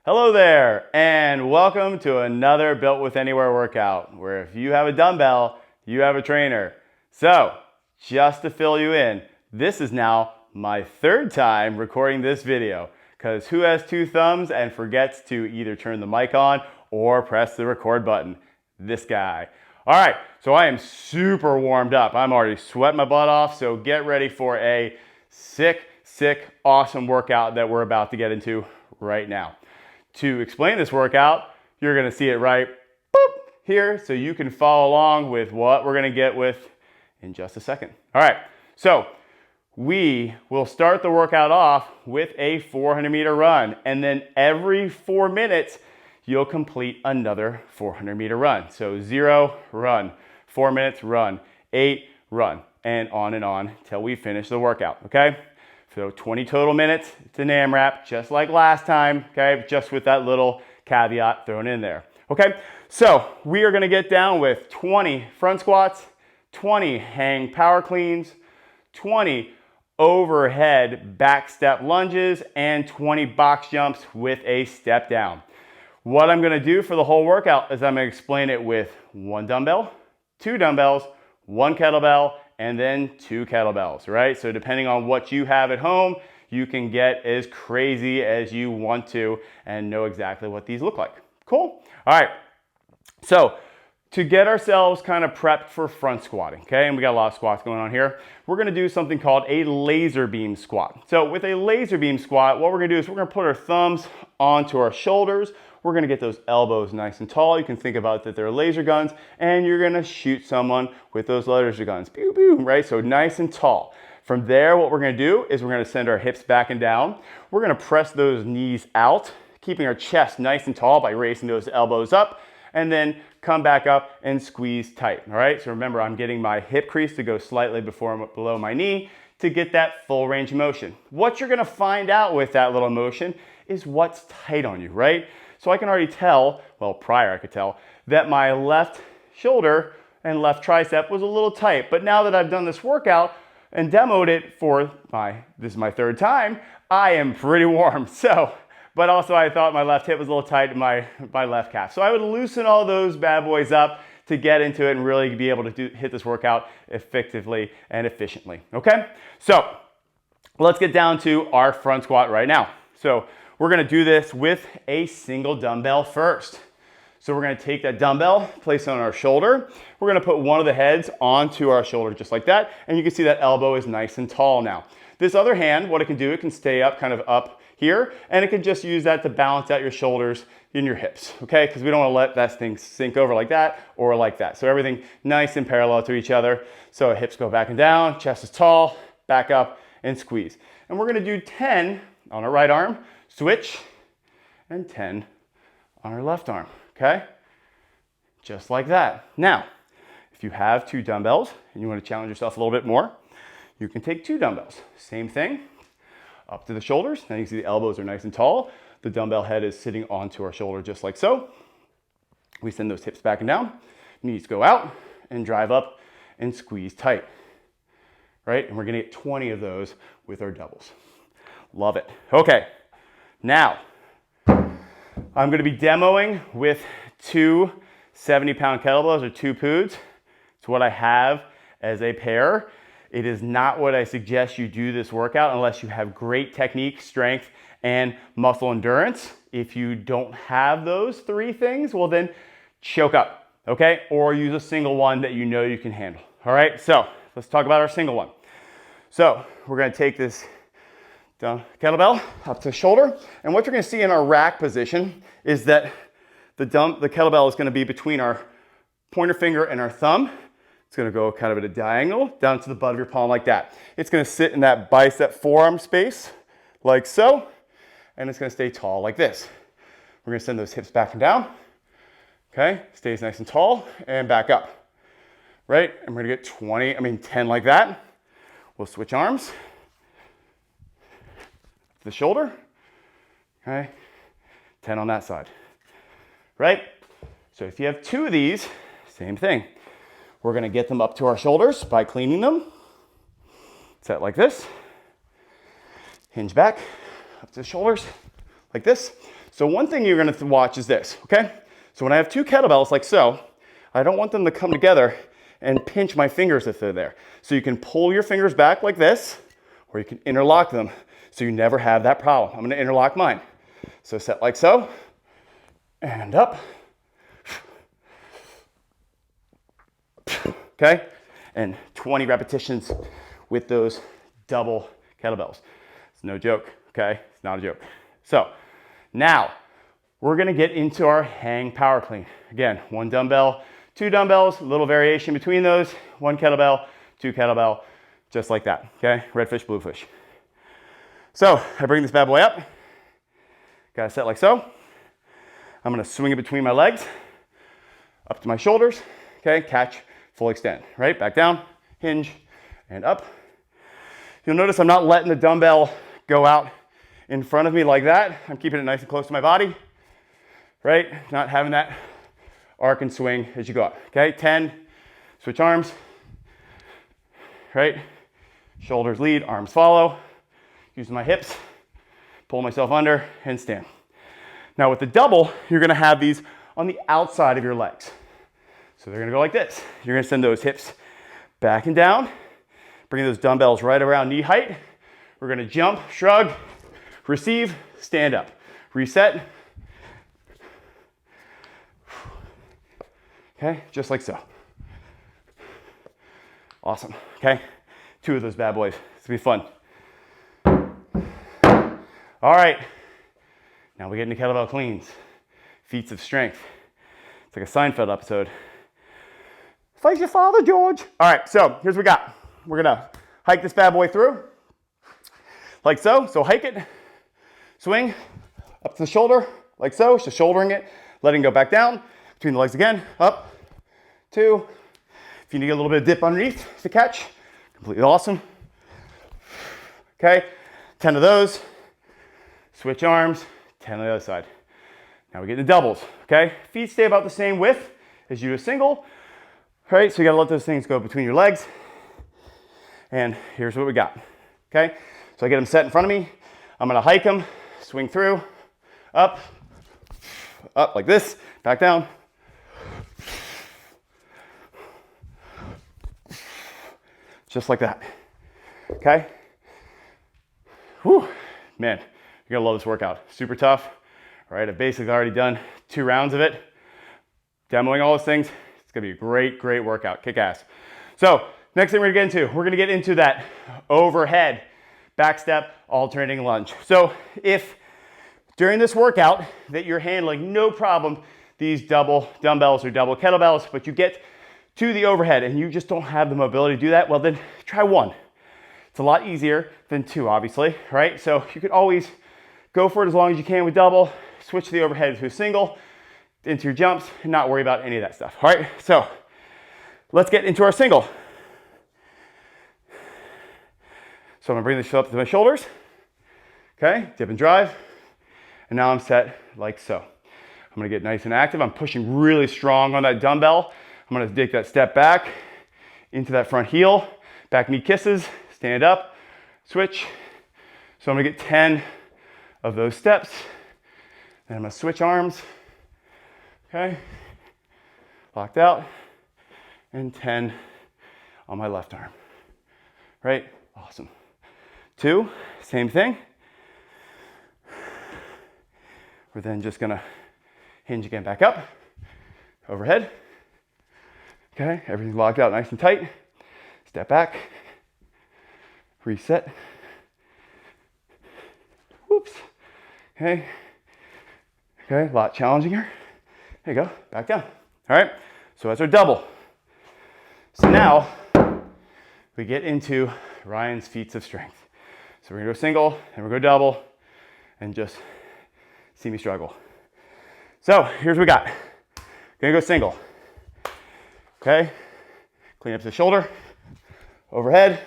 Hello there, and welcome to another Built With Anywhere workout, where if you have a dumbbell, you have a trainer. So, just to fill you in, this is now my third time recording this video, because who has two thumbs and forgets to either turn the mic on or press the record button? This guy. All right, so I am super warmed up. I'm already sweating my butt off, so get ready for a sick, awesome workout that we're about to get into right now. To explain this workout, you're gonna see it right here, so you can follow along with what we're gonna get with in just a second. All right, so we will start the workout off with a 400-meter run, and then every 4 minutes, you'll complete another 400-meter run. So 0, run, 4 minutes, run, 8, run, and on till we finish the workout, okay? So 20 total minutes, it's an AMRAP, just like last time, okay? Just with that little caveat thrown in there, okay? So we are gonna get down with 20 front squats, 20 hang power cleans, 20 overhead back step lunges, and 20 box jumps with a step down. What I'm gonna do for the whole workout is I'm gonna explain it with 1 dumbbell, 2 dumbbells, 1 kettlebell, and then 2 kettlebells, right? So depending on what you have at home, you can get as crazy as you want to and know exactly what these look like. Cool? All right, so to get ourselves kind of prepped for front squatting, okay? And we got a lot of squats going on here. We're gonna do something called a laser beam squat. So with a laser beam squat, what we're gonna do is we're gonna put our thumbs onto our shoulders. We're gonna get those elbows nice and tall. You can think about that they're laser guns, and you're gonna shoot someone with those laser guns. Pew, pew, right? So nice and tall. From there, what we're gonna do is we're gonna send our hips back and down. We're gonna press those knees out, keeping our chest nice and tall by raising those elbows up, and then come back up and squeeze tight, all right? So remember, I'm getting my hip crease to go slightly below my knee to get that full range of motion. What you're gonna find out with that little motion is what's tight on you, right? So I can already tell, well, prior I could tell, that my left shoulder and left tricep was a little tight. But now that I've done this workout and demoed it for this is my third time, I am pretty warm. So, but also I thought my left hip was a little tight in my left calf. So I would loosen all those bad boys up to get into it and really be able to hit this workout effectively and efficiently, okay? So let's get down to our front squat right now. So we're gonna do this with a single dumbbell first. So we're gonna take that dumbbell, place it on our shoulder. We're gonna put one of the heads onto our shoulder just like that. And you can see that elbow is nice and tall now. This other hand, what it can do, it can stay up, kind of up here, and it can just use that to balance out your shoulders and your hips, okay? Because we don't wanna let that thing sink over like that or like that. So everything nice and parallel to each other. So hips go back and down, chest is tall, back up and squeeze. And we're gonna do 10 on our right arm, switch, and 10 on our left arm, okay? Just like that. Now, if you have 2 dumbbells and you want to challenge yourself a little bit more, you can take 2 dumbbells. Same thing, up to the shoulders. Now you can see the elbows are nice and tall. The dumbbell head is sitting onto our shoulder just like so. We send those hips back and down. Knees go out and drive up and squeeze tight, right? And we're gonna get 20 of those with our doubles. Love it. Okay. Now, I'm gonna be demoing with 2 70-pound kettlebells or 2 poods. It's what I have as a pair. It is not what I suggest you do this workout unless you have great technique, strength, and muscle endurance. If you don't have those 3 things, well then choke up, okay? Or use a single one that you know you can handle, all right? So let's talk about our single one. So we're gonna take this kettlebell up to the shoulder. And what you're gonna see in our rack position is that the kettlebell is gonna be between our pointer finger and our thumb. It's gonna go kind of at a diagonal down to the butt of your palm like that. It's gonna sit in that bicep forearm space like so, and it's gonna stay tall like this. We're gonna send those hips back and down, okay? Stays nice and tall and back up, right? And we're gonna get 10 like that. We'll switch arms. The shoulder, okay? 10 on that side, right? So if you have 2 of these, same thing. We're gonna get them up to our shoulders by cleaning them. Set like this. Hinge back, up to the shoulders, like this. So one thing you're gonna watch is this, okay? So when I have two kettlebells like so, I don't want them to come together and pinch my fingers if they're there. So you can pull your fingers back like this, or you can interlock them so you never have that problem. I'm gonna interlock mine. So set like so, and up. Okay? And 20 repetitions with those double kettlebells. It's no joke, okay? It's not a joke. So now we're gonna get into our hang power clean. Again, one dumbbell, two dumbbells, a little variation between those, one kettlebell, two kettlebell, just like that, okay? Red fish, blue fish. So I bring this bad boy up, got it set like so. I'm gonna swing it between my legs, up to my shoulders, okay? Catch, full extend, right? Back down, hinge, and up. You'll notice I'm not letting the dumbbell go out in front of me like that. I'm keeping it nice and close to my body, right? Not having that arc and swing as you go up, okay? 10, switch arms, right? Shoulders lead, arms follow. Using my hips, pull myself under, and stand. Now with the double, you're gonna have these on the outside of your legs. So they're gonna go like this. You're gonna send those hips back and down, bring those dumbbells right around knee height. We're gonna jump, shrug, receive, stand up, reset. Okay, just like so. Awesome, okay? 2 of those bad boys, it's gonna be fun. All right, now we get into kettlebell cleans, feats of strength. It's like a Seinfeld episode. Fight your father, George. All right, so here's what we got. We're gonna hike this bad boy through, like so. So hike it, swing, up to the shoulder, like so. So shouldering it, letting it go back down, between the legs again, up, 2. If you need a little bit of dip underneath to catch, completely awesome. Okay, 10 of those. Switch arms, 10 on the other side. Now we get into doubles, okay? Feet stay about the same width as you do a single. All right, so you gotta let those things go between your legs. And here's what we got, okay? So I get them set in front of me. I'm gonna hike them, swing through, up like this, back down. Just like that, okay? Whew, man. You're gonna love this workout. Super tough, right? I've basically already done 2 rounds of it, demoing all those things. It's gonna be a great, great workout, kick ass. So next thing we're gonna get into that overhead back step alternating lunge. So if during this workout that you're handling no problem these double dumbbells or double kettlebells, but you get to the overhead and you just don't have the mobility to do that, well then try 1. It's a lot easier than 2, obviously, right? So you could always go for it as long as you can with double, switch the overhead to a single, into your jumps, and not worry about any of that stuff. All right, so let's get into our single. So I'm gonna bring this up to my shoulders, okay, dip and drive, and now I'm set like so. I'm gonna get nice and active. I'm pushing really strong on that dumbbell. I'm gonna take that step back into that front heel, back knee kisses, stand up, switch. So I'm gonna get 10 of those steps. Then I'm gonna switch arms, okay? Locked out, and 10 on my left arm, right? Awesome. 2, same thing. We're then just gonna hinge again back up, overhead. Okay, everything's locked out nice and tight. Step back, reset. Whoops. Okay, a lot challenging here. There you go, back down. All right, so that's our double. So now we get into Ryan's feats of strength. So we're gonna go single, and we're gonna go double, and just see me struggle. So here's what we got. Gonna go single. Okay, clean up the shoulder, overhead,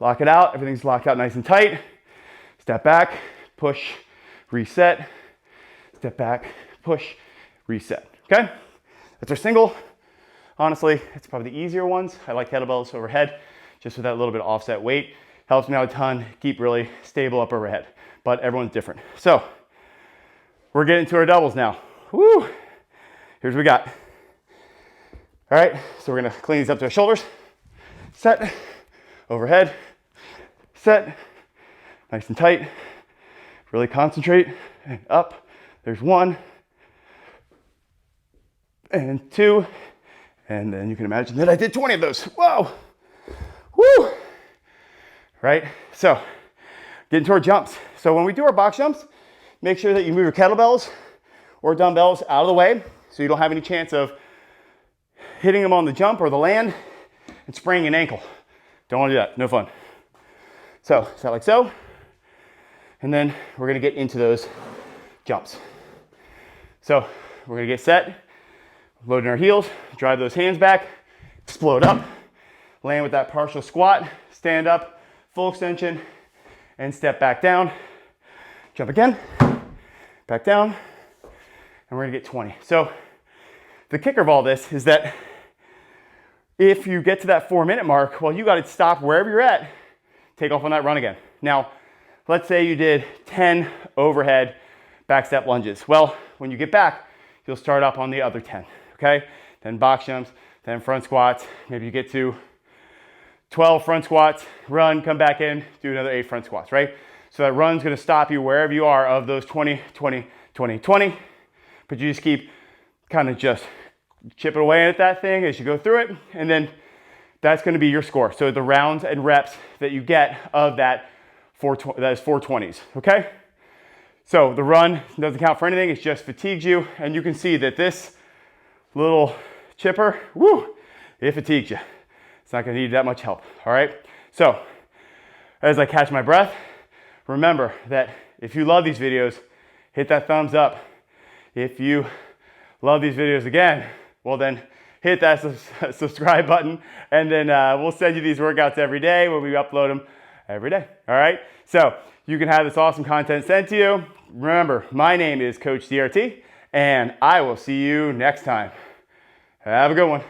lock it out. Everything's locked out nice and tight. Step back, push, reset. Step back, push, reset. Okay, that's our single. Honestly, it's probably the easier ones. I like kettlebells overhead, just with that little bit of offset weight. Helps me out a ton, keep really stable up overhead, but everyone's different. So we're getting to our doubles now. Woo! Here's what we got. All right, so we're gonna clean these up to our shoulders. Set, overhead, set, nice and tight. Really concentrate, and up. There's 1, and 2, and then you can imagine that I did 20 of those. Whoa! Woo! Right, so get into our jumps. So when we do our box jumps, make sure that you move your kettlebells or dumbbells out of the way so you don't have any chance of hitting them on the jump or the land and spraining an ankle. Don't want to do that, no fun. So, set like so, and then we're gonna get into those jumps. So, we're gonna get set, loading our heels, drive those hands back, explode up, land with that partial squat, stand up, full extension, and step back down. Jump again, back down, and we're gonna get 20. So, the kicker of all this is that if you get to that 4-minute mark, well, you gotta stop wherever you're at, take off on that run again. Now, let's say you did 10 overhead back step lunges. Well, when you get back, you'll start up on the other 10, okay? Then box jumps, then front squats. Maybe you get to 12 front squats, run, come back in, do another 8 front squats, right? So that run's gonna stop you wherever you are of those 20, 20, 20, 20. But you just keep kind of just chipping away at that thing as you go through it. And then that's gonna be your score. So the rounds and reps that you get of that is 420s, okay? So the run doesn't count for anything, it just fatigues you. And you can see that this little chipper, woo, it fatigues you. It's not gonna need that much help, all right? So as I catch my breath, remember that if you love these videos, hit that thumbs up. If you love these videos again, well then hit that subscribe button, and then we'll send you these workouts every day when we upload them every day, all right? So you can have this awesome content sent to you. Remember, my name is Coach DRT, and I will see you next time. Have a good one.